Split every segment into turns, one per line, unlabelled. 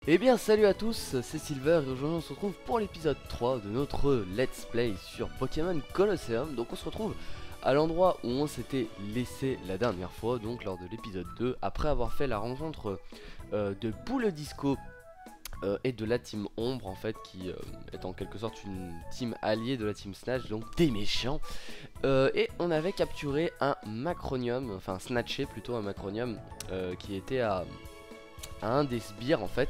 Eh bien salut à tous, c'est Silver et aujourd'hui on se retrouve pour l'épisode 3 de notre Let's Play sur Pokémon Colosseum. Donc on se retrouve à l'endroit où on s'était laissé la dernière fois, donc lors de l'épisode 2, après avoir fait la rencontre de Boule Disco et de la team Ombre en fait, qui est en quelque sorte une team alliée de la team Snatch, donc des méchants. Et on avait capturé un Macronium, enfin snatché plutôt un Macronium qui était à un des sbires en fait.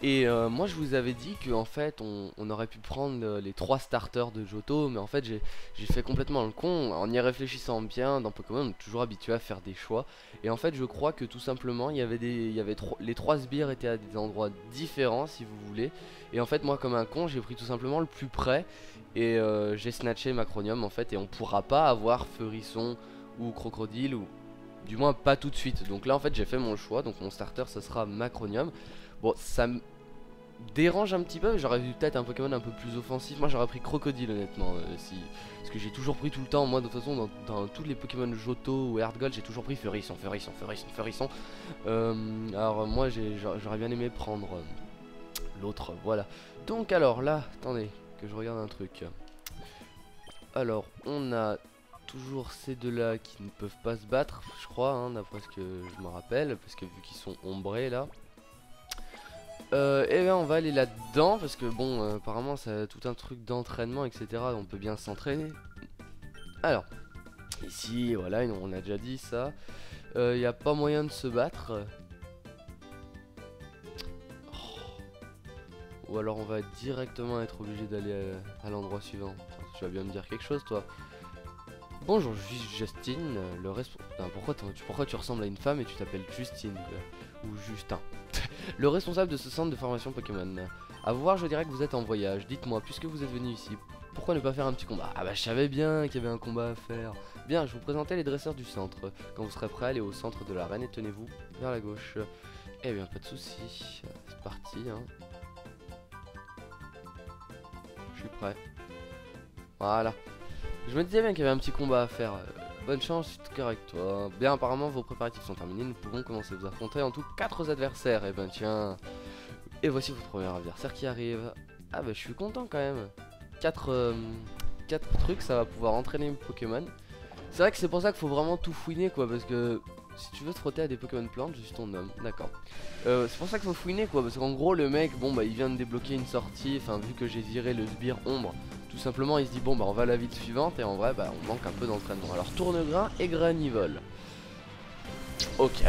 Et moi je vous avais dit que en fait on aurait pu prendre les 3 starters de Johto, mais en fait j'ai fait complètement le con en y réfléchissant bien. Dans Pokémon on est toujours habitué à faire des choix, et en fait je crois que tout simplement les 3 sbires étaient à des endroits différents si vous voulez, et en fait moi comme un con j'ai pris tout simplement le plus près, et j'ai snatché Macronium en fait, et on pourra pas avoir Feurisson ou Crocodile, ou du moins pas tout de suite. Donc là en fait j'ai fait mon choix, donc mon starter ce sera Macronium. Bon, ça me dérange un petit peu, j'aurais vu peut-être un Pokémon un peu plus offensif. Moi j'aurais pris Crocodile honnêtement, parce que j'ai toujours pris tout le temps. Moi de toute façon dans tous les Pokémon Johto ou Heart Gold j'ai toujours pris Feurisson. Alors moi j'aurais bien aimé prendre l'autre, voilà. Donc alors là, attendez que je regarde un truc. Alors on a toujours ces deux là qui ne peuvent pas se battre, je crois, hein, d'après ce que je me rappelle, parce que vu qu'ils sont ombrés là. Et bien on va aller là-dedans, parce que bon, apparemment c'est tout un truc d'entraînement, etc. On peut bien s'entraîner. Alors, ici, voilà, on a déjà dit ça. Il n'y a pas moyen de se battre. Oh. Ou alors on va directement être obligé d'aller à l'endroit suivant. Tu vas bien me dire quelque chose, toi? Bonjour, je suis Justine, le responsable. Pourquoi tu ressembles à une femme et tu t'appelles Justine ou Justin? Le responsable de ce centre de formation Pokémon. À vous voir, je dirais que vous êtes en voyage. Dites-moi, puisque vous êtes venu ici, pourquoi ne pas faire un petit combat? Ah bah je savais bien qu'il y avait un combat à faire. Bien, je vous présentais les dresseurs du centre. Quand vous serez prêt, allez au centre de l'arène et tenez-vous vers la gauche. Eh bien, pas de soucis. C'est parti, hein. Je suis prêt. Voilà. Je me disais bien qu'il y avait un petit combat à faire. Bonne chance, je suis tout cœur avec toi. Bien, apparemment vos préparatifs sont terminés. Nous pouvons commencer à vous affronter en tout 4 adversaires. Et ben tiens. Et voici votre premier adversaire qui arrive. Ah bah je suis content quand même. 4 trucs, ça va pouvoir entraîner mes Pokémon. C'est vrai que c'est pour ça qu'il faut vraiment tout fouiner quoi, parce que si tu veux te frotter à des Pokémon plantes, je suis ton homme, d'accord. C'est pour ça qu'il faut fouiner quoi, parce qu'en gros le mec, bon bah il vient de débloquer une sortie, enfin vu que j'ai viré le sbire ombre, tout simplement il se dit bon bah on va à la ville suivante, et en vrai bah on manque un peu d'entraînement. Alors tourne-grain et granivole. Ok.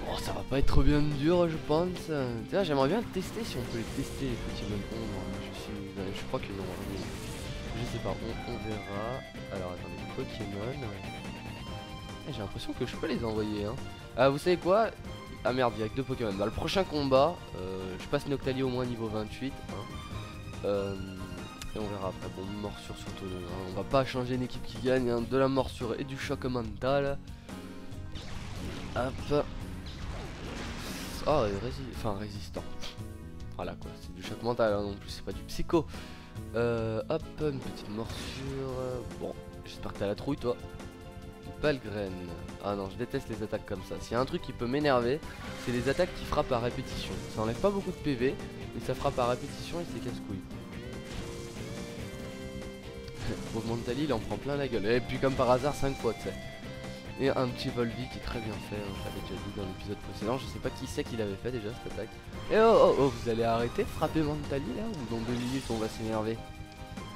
Bon, ça va pas être trop bien dur je pense. Tiens, j'aimerais bien le tester, si on peut les tester les Pokémon ombre. Je crois que non, mais je sais pas, on verra. Alors attendez, Pokémon. J'ai l'impression que je peux les envoyer, hein. Ah, vous savez quoi? Ah merde, il y a que 2 Pokémon. Bah, le prochain combat, je passe Noctali au moins niveau 28, hein. Et on verra après. Bon, morsure surtout, hein. On va pas changer une équipe qui gagne, hein. De la morsure et du choc mental. Hop. Oh, résistant. Voilà quoi, c'est du choc mental, hein. Non plus, c'est pas du psycho. Hop, une petite morsure. Bon, j'espère que t'as la trouille, toi. Balgraine. Ah non, je déteste les attaques comme ça. S'il y a un truc qui peut m'énerver, c'est les attaques qui frappent à répétition. Ça enlève pas beaucoup de PV, mais ça frappe à répétition et c'est casse-couille. Pauvre Montali, il en prend plein la gueule. Et puis comme par hasard, 5 fois, tu sais. Et un petit Volvi qui est très bien fait, hein. Je l'avais déjà dit dans l'épisode précédent. Je sais pas qui c'est qui l'avait fait déjà cette attaque. Et oh, vous allez arrêter de frapper Montali là, ou dans 2 minutes on va s'énerver?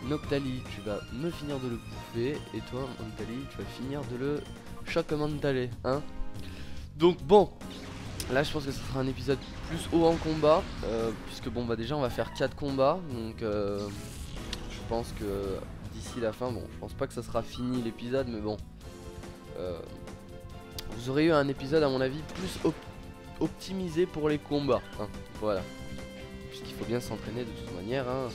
Noctali, tu vas me finir de le bouffer. Et toi, Montali, tu vas finir de le choc mentalé, hein. Donc bon, là je pense que ce sera un épisode plus haut en combat, puisque bon bah déjà on va faire 4 combats. Donc je pense que d'ici la fin, bon je pense pas que ça sera fini l'épisode, mais bon, vous aurez eu un épisode à mon avis plus optimisé pour les combats, hein. Voilà, puisqu'il faut bien s'entraîner de toute manière, hein.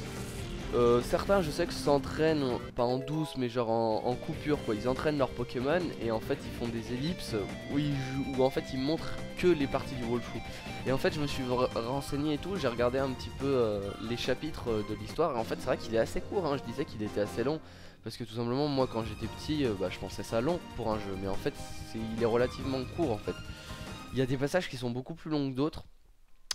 Certains je sais que s'entraînent pas en douce mais genre en coupure quoi. Ils entraînent leurs Pokémon et en fait ils font des ellipses où ils jouent, où en fait ils montrent que les parties du Wolfou. Et en fait je me suis renseigné et tout, j'ai regardé un petit peu les chapitres de l'histoire, et en fait c'est vrai qu'il est assez court, hein. Je disais qu'il était assez long parce que tout simplement moi quand j'étais petit bah, je pensais ça long pour un jeu, mais en fait il est relativement court en fait. Il y a des passages qui sont beaucoup plus longs que d'autres.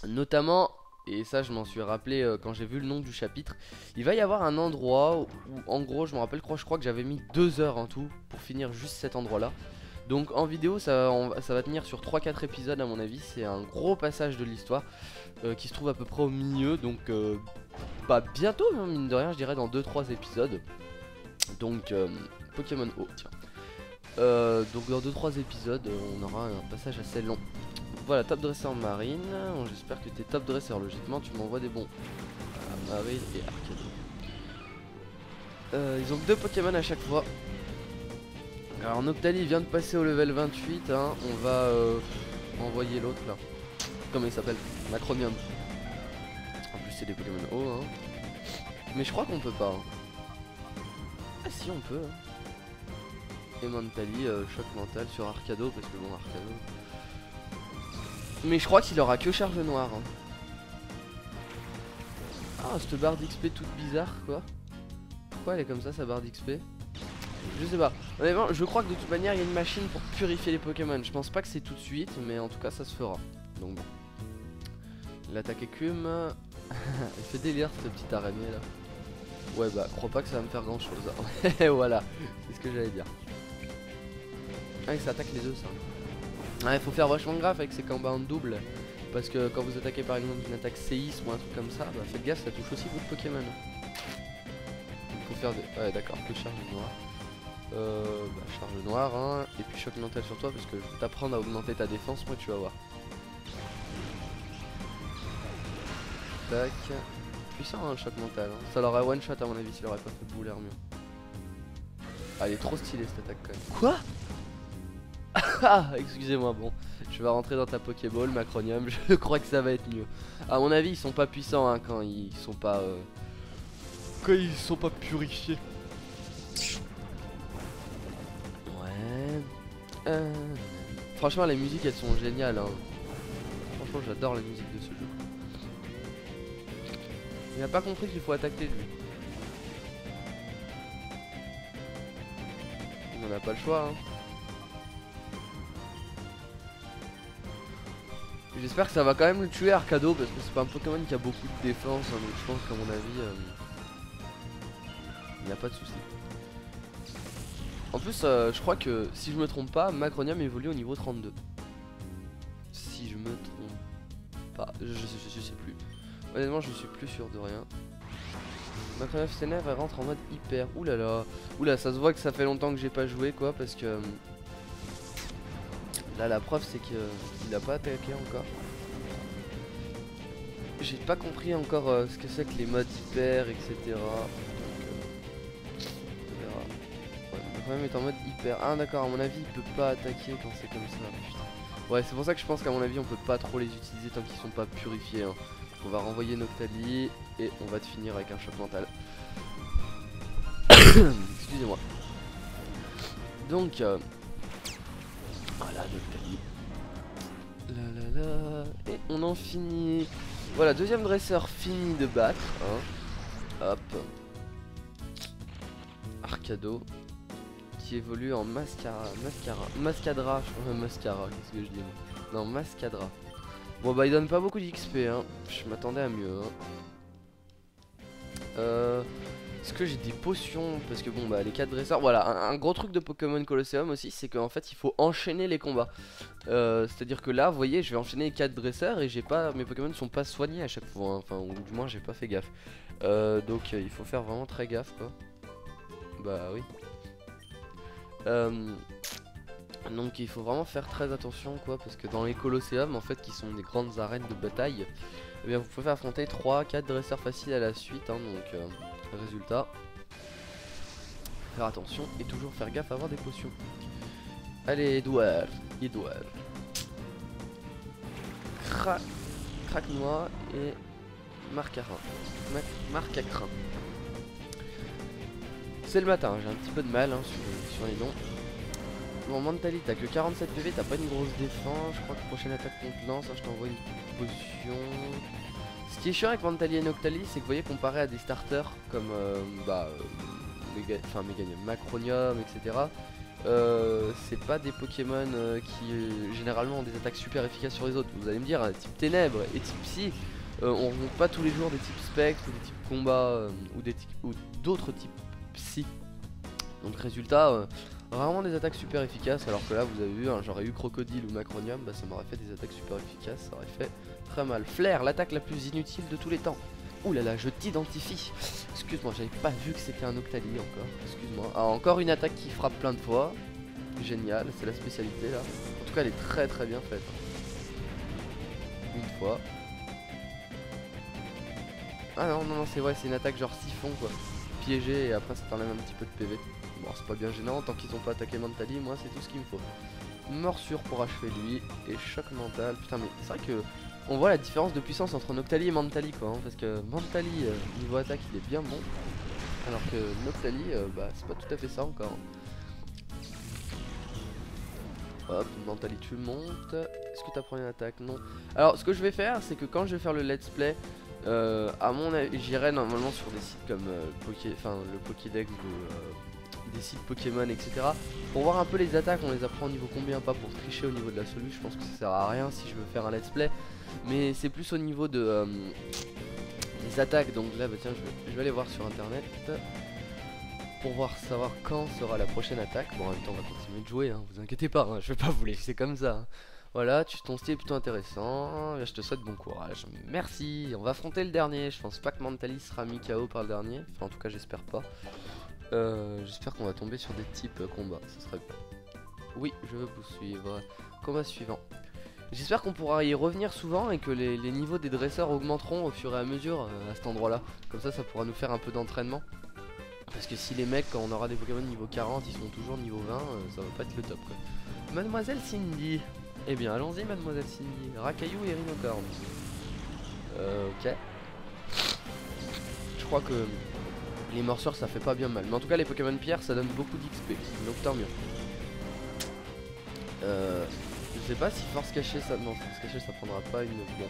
Notamment, et ça je m'en suis rappelé quand j'ai vu le nom du chapitre, il va y avoir un endroit où en gros je me rappelle, je crois que j'avais mis 2 heures en tout pour finir juste cet endroit là. Donc en vidéo ça va tenir sur 3-4 épisodes à mon avis. C'est un gros passage de l'histoire qui se trouve à peu près au milieu. Donc bah bientôt hein, mine de rien, je dirais dans 2-3 épisodes. Donc Pokémon O tiens. Donc dans 2-3 épisodes on aura un passage assez long. Voilà, top dresseur marine. Bon, j'espère que t'es top dresseur. Logiquement tu m'envoies des bons marine et Arcado. Ils ont 2 Pokémon à chaque fois. Alors Noctali vient de passer au level 28 hein. On va envoyer l'autre là. Comment il s'appelle? Macronium. En plus c'est des Pokémon haut hein. Mais je crois qu'on peut pas hein. Ah si on peut hein. Et Mentali, choc mental sur Arcado. Parce que bon Arcado. Mais je crois qu'il aura que charge noire hein. Ah cette barre d'XP toute bizarre quoi. Pourquoi elle est comme ça sa barre d'XP? Je sais pas. Honnêtement, je crois que de toute manière il y a une machine pour purifier les Pokémon. Je pense pas que c'est tout de suite, mais en tout cas ça se fera. Donc bon. L'attaque écume. Il fait délire cette petite araignée là. Ouais bah crois pas que ça va me faire grand chose. Et voilà, c'est ce que j'allais dire. Ah ça attaque les deux ça. Ouais, faut faire vachement gaffe avec ces combats en double. Parce que quand vous attaquez par exemple une attaque séisme ou un truc comme ça, bah faites gaffe, ça touche aussi votre Pokémon. Il faut faire des... Ouais d'accord, que charge noire. Bah, charge noire hein, et puis choc mental sur toi parce que je vais t'apprendre à augmenter ta défense, moi tu vas voir. Tac. Puissant hein, le choc mental hein. Ça l'aurait one shot à mon avis s'il aurait pas fait bouler mieux. Ah elle est trop stylée cette attaque quand même. Quoi? Ah excusez-moi bon. Je vais rentrer dans ta Pokéball, Macronium, je crois que ça va être mieux. À mon avis ils sont pas puissants hein, quand ils sont pas purifiés. Franchement les musiques elles sont géniales hein. Franchement j'adore la musique de ce jeu. Il a pas compris qu'il faut attaquer lui. On n'a pas le choix hein. J'espère que ça va quand même le tuer Arcado parce que c'est pas un Pokémon qui a beaucoup de défense hein, donc je pense qu'à mon avis il n'y a pas de souci. En plus je crois que si je me trompe pas Macronium évolue au niveau 32. Si je me trompe pas, je sais plus. Honnêtement je suis plus sûr de rien. Macronium s'énerve et rentre en mode hyper. Oulala. Oula ça se voit que ça fait longtemps que j'ai pas joué quoi parce que là la preuve c'est qu'il a pas attaqué encore. J'ai pas compris encore ce que c'est que les modes hyper etc. Quand même est en mode hyper. Ah d'accord, à mon avis il peut pas attaquer quand c'est comme ça. Putain. Ouais c'est pour ça que je pense qu'à mon avis on peut pas trop les utiliser tant qu'ils sont pas purifiés hein. On va renvoyer Noctali et on va te finir avec un choc mental. Excusez-moi. Donc voilà Noctali. Et on en finit. Voilà, deuxième dresseur fini de battre hein. Hop. Arcado qui évolue en Mascara, Mascadra, Mascara, qu'est-ce que je dis? Non, Mascadra. Bon bah il donne pas beaucoup d'XP hein, je m'attendais à mieux hein. Est-ce que j'ai des potions? Parce que bon bah les 4 dresseurs, voilà, un gros truc de Pokémon Colosseum aussi, c'est qu'en fait il faut enchaîner les combats. C'est à dire que là vous voyez je vais enchaîner les 4 dresseurs et j'ai pas, mes Pokémon sont pas soignés à chaque fois hein. Enfin ou du moins j'ai pas fait gaffe. Donc il faut faire vraiment très gaffe quoi. Bah oui. Donc il faut vraiment faire très attention quoi, parce que dans les Colosseum en fait qui sont des grandes arènes de bataille, eh bien vous pouvez affronter 3-4 dresseurs faciles à la suite hein, donc résultat, faire attention et toujours faire gaffe à avoir des potions. Allez Edouard, Craque-moi et Marcarin. Marcacrin. C'est le matin, j'ai un petit peu de mal hein, sur les noms. Bon, Mentali, t'as que 47 PV, t'as pas une grosse défense. Je crois que prochaine attaque qu'on te lance, hein, je t'envoie une potion. Ce qui est chiant avec Mentali et Noctali, c'est que vous voyez, comparé à des starters comme Macronium, etc. c'est pas des Pokémon qui généralement ont des attaques super efficaces sur les autres. Vous allez me dire, type ténèbres et type psy, on rencontre pas tous les jours des types spectres, des types combat ou d'autres types psy. Donc résultat, vraiment des attaques super efficaces, alors que là vous avez vu, hein, j'aurais eu Crocodile ou Macronium, bah ça m'aurait fait des attaques super efficaces, ça aurait fait très mal. Flair, l'attaque la plus inutile de tous les temps. Ouh là là, je t'identifie. Excuse-moi, j'avais pas vu que c'était un Octali encore. Excuse-moi. Ah, encore une attaque qui frappe plein de fois. Génial, c'est la spécialité là. En tout cas, elle est très très bien faite. Une fois. Ah non, non, non, c'est vrai, c'est une attaque genre siphon quoi. Piégé et après ça t'enlève un petit peu de PV. Bon, c'est pas bien gênant, tant qu'ils ont pas attaqué Mentally, moi c'est tout ce qu'il me faut. Morsure pour achever lui et choc mental. Putain, mais c'est vrai que on voit la différence de puissance entre Noctali et Mentally quoi, hein, parce que Mentally niveau attaque il est bien bon, alors que Noctali bah c'est pas tout à fait ça encore. Hop, Mentally tu montes. Est-ce que t'apprends une attaque? Non. Alors ce que je vais faire c'est que quand je vais faire le let's play, à mon avis j'irai normalement sur des sites comme le Pokédex des sites Pokémon etc. Pour voir un peu les attaques, on les apprend au niveau combien, pas pour tricher au niveau de la solution. Je pense que ça sert à rien si je veux faire un let's play. Mais c'est plus au niveau de des attaques. Donc là bah tiens je vais aller voir sur internet pour savoir quand sera la prochaine attaque. Bon en même temps on va continuer de jouer hein, vous inquiétez pas hein, je vais pas vous laisser comme ça hein. Voilà, ton style est plutôt intéressant. Je te souhaite bon courage. Merci. On va affronter le dernier. Je pense pas que Mentally sera mis KO par le dernier. Enfin en tout cas j'espère pas. J'espère qu'on va tomber sur des types combat. Ce serait bien. Oui, je veux vous suivre. Combat suivant. J'espère qu'on pourra y revenir souvent et que les niveaux des dresseurs augmenteront au fur et à mesure à cet endroit là. Comme ça pourra nous faire un peu d'entraînement. Parce que si les mecs, quand on aura des Pokémon niveau 40, ils sont toujours niveau 20, ça va pas être le top quoi. Mademoiselle Cindy. Eh bien allons-y Mademoiselle Cindy. Rakaillou et Rhinocorn. Ok. Je crois que les morsures ça fait pas bien mal. Mais en tout cas les Pokémon pierre ça donne beaucoup d'XP. Donc tant mieux. Je sais pas si force cachée ça. Non, force cachée ça prendra pas une. Bon.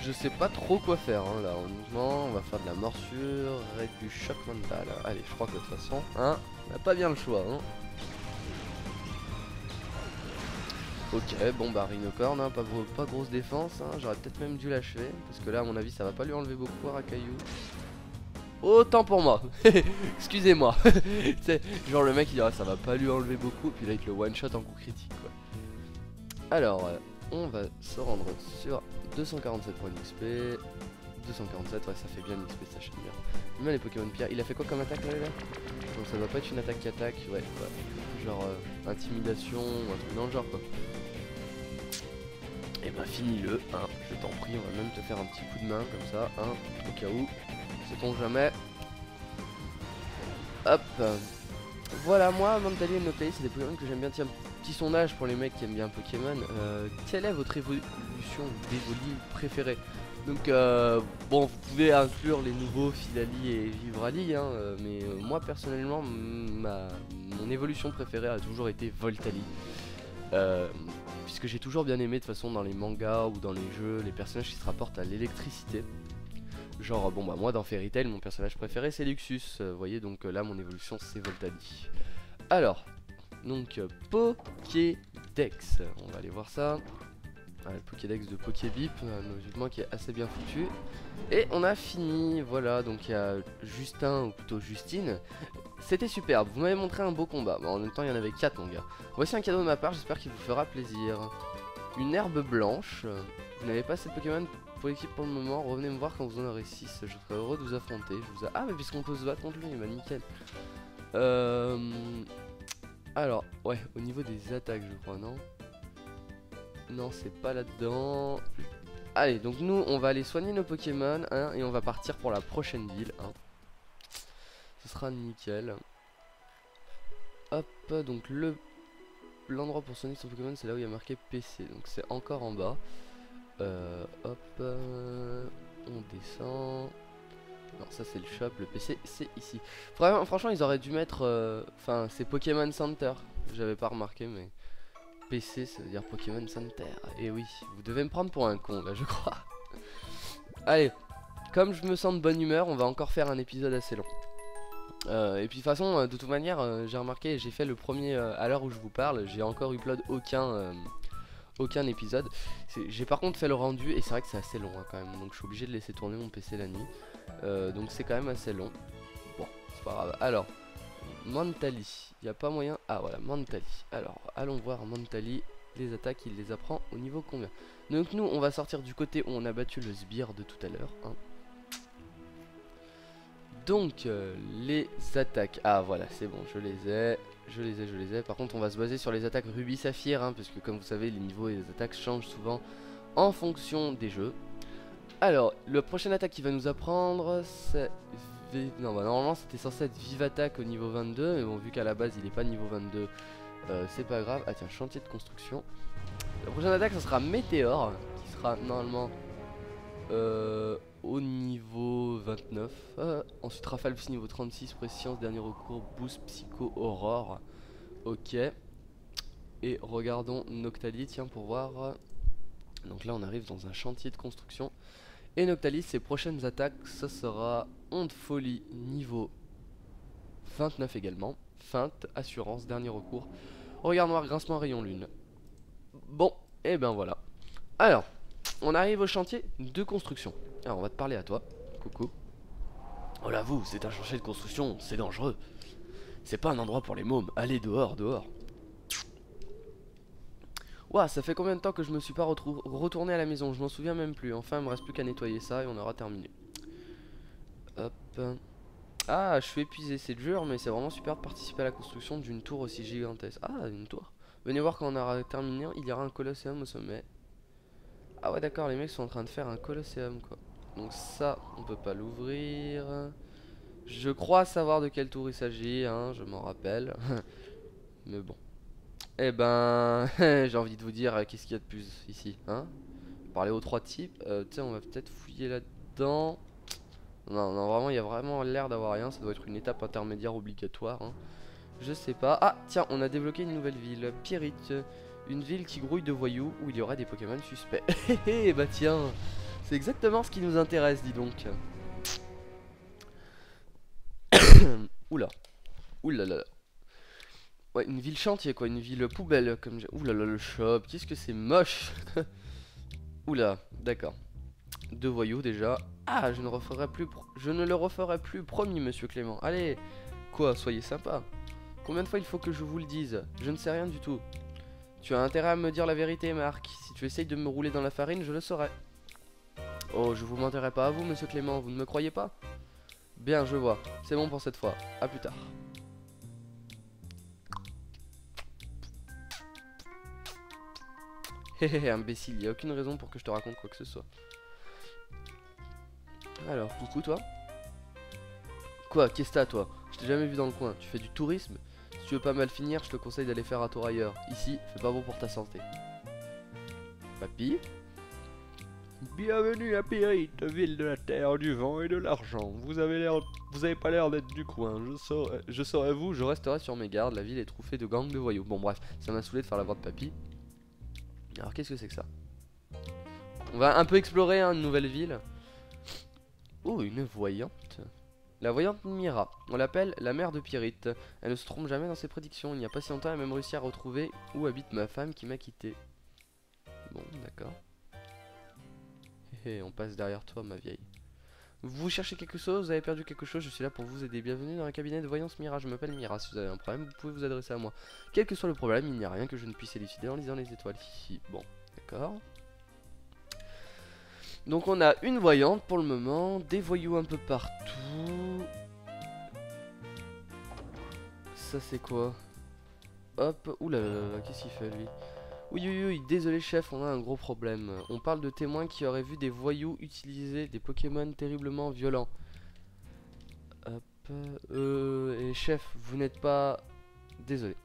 Je sais pas trop quoi faire hein, là. Honnêtement, on va faire de la morsure et du choc mental. Allez, je crois que de toute façon, hein, on a pas bien le choix. Hein. Ok, bon bah Rhinocorn, hein, pas grosse défense. Hein. J'aurais peut-être même dû l'achever. Parce que là, à mon avis, ça va pas lui enlever beaucoup à Rakaillou. Autant pour moi. Excusez-moi. C'est genre le mec il dira ça va pas lui enlever beaucoup. Puis là, il te le one shot en coup critique quoi. Alors, on va se rendre sur 247 points d'XP. 247, ouais, ça fait bien l'XP, ça chaîne bien. Même les Pokémon pierre, il a fait quoi comme attaque là, donc ça doit pas être une attaque qui attaque, ouais. Genre intimidation ou un truc dans le genre quoi. Et bah finis-le, hein, je t'en prie, on va même te faire un petit coup de main comme ça, hein, au cas où. Sait-on jamais. Hop. Voilà, moi, Mentally et Noctali, c'est des Pokémon que j'aime bien. Tiens, petit sondage pour les mecs qui aiment bien Pokémon. Quelle est votre évolution d'Evoli préférée? Donc, bon, vous pouvez inclure les nouveaux Filali et Vivrali, hein, mais moi, personnellement, mon évolution préférée a toujours été Voltali. Puisque j'ai toujours bien aimé, de toute façon, dans les mangas ou dans les jeux, les personnages qui se rapportent à l'électricité. Genre, bon bah moi dans Fairy Tail, mon personnage préféré c'est Luxus, vous voyez, donc là mon évolution c'est Voltali. Alors, donc Pokédex, on va aller voir ça. Le Pokédex de Pokébip, logiquement qui est assez bien foutu. Et on a fini, voilà, donc il y a Justin, ou plutôt Justine. C'était superbe, vous m'avez montré un beau combat, bon, en même temps il y en avait 4 mon gars. Voici un cadeau de ma part, j'espère qu'il vous fera plaisir. Une herbe blanche, vous n'avez pas cette Pokémon pour l'équipe pour le moment, revenez me voir quand vous en aurez 6, je serai heureux de vous affronter. Ah mais puisqu'on peut se battre contre lui, bah nickel. Alors, ouais, au niveau des attaques je crois, non? Non, c'est pas là-dedans. Allez, donc nous on va aller soigner nos Pokémon hein, et on va partir pour la prochaine ville hein. Ce sera nickel. Hop, donc l'endroit pour soigner son Pokémon c'est là où il y a marqué PC, donc c'est encore en bas. Hop, on descend. Non, ça c'est le shop, le PC c'est ici. Vraiment, franchement, ils auraient dû mettre. Enfin, c'est Pokémon Center. J'avais pas remarqué, mais PC ça veut dire Pokémon Center. Et oui, vous devez me prendre pour un con là, je crois. Allez, comme je me sens de bonne humeur, on va encore faire un épisode assez long. Et puis de toute façon, de toute manière, j'ai remarqué, j'ai fait le premier à l'heure où je vous parle, j'ai encore upload aucun épisode. J'ai par contre fait le rendu et c'est vrai que c'est assez long hein, quand même, donc je suis obligé de laisser tourner mon PC la nuit. Donc c'est quand même assez long. Bon, c'est pas grave. Alors, Mentali, il n'y a pas moyen. Ah voilà, Mentali. Alors, allons voir Mentali. Les attaques, il les apprend au niveau combien? Donc nous, on va sortir du côté où on a battu le sbire de tout à l'heure. Hein. Donc, les attaques. Ah voilà, c'est bon, je les ai. Par contre, on va se baser sur les attaques Rubis Saphir, hein, parce que comme vous savez, les niveaux et les attaques changent souvent en fonction des jeux. Alors, la prochaine attaque qu'il va nous apprendre, c'est... Non, bah, normalement, c'était censé être Vive Attaque au niveau 22, mais bon, vu qu'à la base, il n'est pas niveau 22, c'est pas grave. Ah tiens, chantier de construction. La prochaine attaque, ça sera Météore, qui sera normalement au niveau 29. Ensuite, Rafale niveau 36, Prescience, dernier recours, Boost, Psycho, Aurore. Ok. Et regardons Noctali, tiens, pour voir. Donc là, on arrive dans un chantier de construction. Et Noctalis, ses prochaines attaques, ça sera Onde Folie niveau 29 également. Feinte, Assurance, dernier recours. Regard noir, grincement, rayon lune. Bon, et ben voilà. Alors, on arrive au chantier de construction. Alors, on va te parler à toi. Coucou. Oh là, vous, c'est un chantier de construction, c'est dangereux. C'est pas un endroit pour les mômes. Allez, dehors, dehors. Ouah, ça fait combien de temps que je me suis pas retourné à la maison? Je m'en souviens même plus. Enfin, il me reste plus qu'à nettoyer ça et on aura terminé. Hop. Ah, je suis épuisé, c'est dur, mais c'est vraiment super de participer à la construction d'une tour aussi gigantesque. Ah, une tour. Venez voir quand on aura terminé, il y aura un colosséum au sommet. Ah ouais, d'accord, les mecs sont en train de faire un colosséum, quoi. Donc ça, on peut pas l'ouvrir. Je crois savoir de quelle tour il s'agit, hein, je m'en rappelle. Mais bon. Eh ben, j'ai envie de vous dire, qu'est-ce qu'il y a de plus ici, hein? Parler aux trois types. Tiens, on va peut-être fouiller là-dedans. Non, non, vraiment, il y a vraiment l'air d'avoir rien. Ça doit être une étape intermédiaire obligatoire, hein. Je sais pas. Ah, tiens, on a débloqué une nouvelle ville. Pierrite. Une ville qui grouille de voyous où il y aura des Pokémon suspects. Hé bah tiens, c'est exactement ce qui nous intéresse, dis donc. Oula. Oula là là. Ouais, une ville chantier quoi, une ville poubelle comme j'ai... Oula là le shop, qu'est-ce que c'est moche. Oula, d'accord. Deux voyous déjà. Ah, je ne le referai plus, promis monsieur Clément. Allez, quoi, soyez sympa. Combien de fois il faut que je vous le dise? Je ne sais rien du tout. Tu as intérêt à me dire la vérité, Marc. Si tu essayes de me rouler dans la farine, je le saurai. Oh, je vous mentirai pas à vous, monsieur Clément, vous ne me croyez pas? Bien, je vois. C'est bon pour cette fois. À plus tard. Hé hé, imbécile, il n'y a aucune raison pour que je te raconte quoi que ce soit. Alors, coucou toi. Quoi, qu'est-ce que t'as toi? Je t'ai jamais vu dans le coin, tu fais du tourisme? Si tu veux pas mal finir, je te conseille d'aller faire un tour ailleurs. Ici, c'est pas bon pour ta santé. Papy?
Bienvenue à Pyrite, ville de la terre, du vent et de l'argent. Vous avez pas l'air d'être du coin.
Je saurai vous, je resterai sur mes gardes. La ville est trouffée de gangs de voyous. Bon bref, ça m'a saoulé de faire la voix de papy. Alors qu'est-ce que c'est que ça? On va un peu explorer hein, une nouvelle ville. Oh, une voyante. La voyante Mira, on l'appelle la mère de Pyrite. Elle ne se trompe jamais dans ses prédictions. Il n'y a pas si longtemps, elle a même réussi à retrouver où habite ma femme qui m'a quitté. Bon, d'accord. Hé, on passe derrière toi, ma vieille. Vous cherchez quelque chose, vous avez perdu quelque chose, je suis là pour vous aider. Bienvenue dans un cabinet de voyance Mira, je m'appelle Mira. Si vous avez un problème, vous pouvez vous adresser à moi. Quel que soit le problème, il n'y a rien que je ne puisse élucider en lisant les étoiles. Ici, bon, d'accord. Donc on a une voyante pour le moment, des voyous un peu partout. Ça c'est quoi? Hop, oulala, qu'est-ce qu'il fait lui? Oui, oui, oui, désolé chef, on a un gros problème. On parle de témoins qui auraient vu des voyous utiliser des Pokémon terriblement violents. Hop, et chef, vous n'êtes pas... Désolé,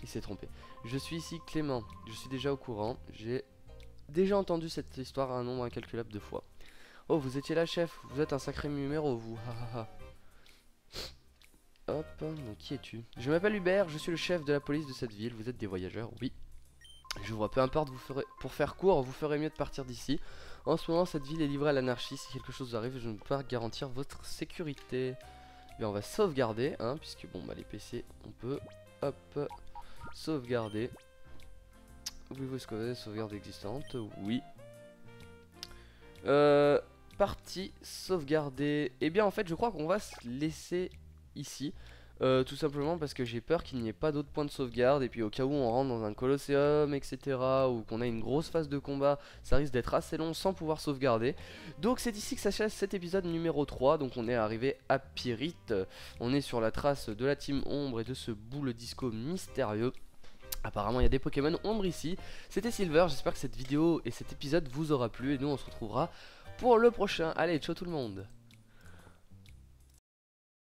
il s'est trompé. Je suis ici Clément, je suis déjà au courant, j'ai déjà entendu cette histoire un nombre incalculable de fois. Oh, vous étiez là chef, vous êtes un sacré numéro vous, hahaha. Hop, donc qui es-tu? Je m'appelle Hubert, je suis le chef de la police de cette ville, vous êtes des voyageurs, oui. Je vois, peu importe, pour faire court, vous ferez mieux de partir d'ici. En ce moment, cette ville est livrée à l'anarchie. Si quelque chose arrive, je ne peux pas garantir votre sécurité. bien on va sauvegarder, hein, puisque bon bah les PC on peut, hop, sauvegarder. Voulez-vous sauvegarder sauvegarde existante? Oui. Partie sauvegarder. Et bien en fait je crois qu'on va se laisser ici. Tout simplement parce que j'ai peur qu'il n'y ait pas d'autres points de sauvegarde. Et puis au cas où on rentre dans un Colosseum, etc. Ou qu'on a une grosse phase de combat, ça risque d'être assez long sans pouvoir sauvegarder. Donc c'est ici que s'achève cet épisode numéro 3. Donc on est arrivé à Pyrite. On est sur la trace de la team Ombre et de ce boule disco mystérieux. Apparemment il y a des Pokémon Ombre ici. C'était Silver, j'espère que cette vidéo et cet épisode vous aura plu. Et nous on se retrouvera pour le prochain. Allez, ciao tout le monde.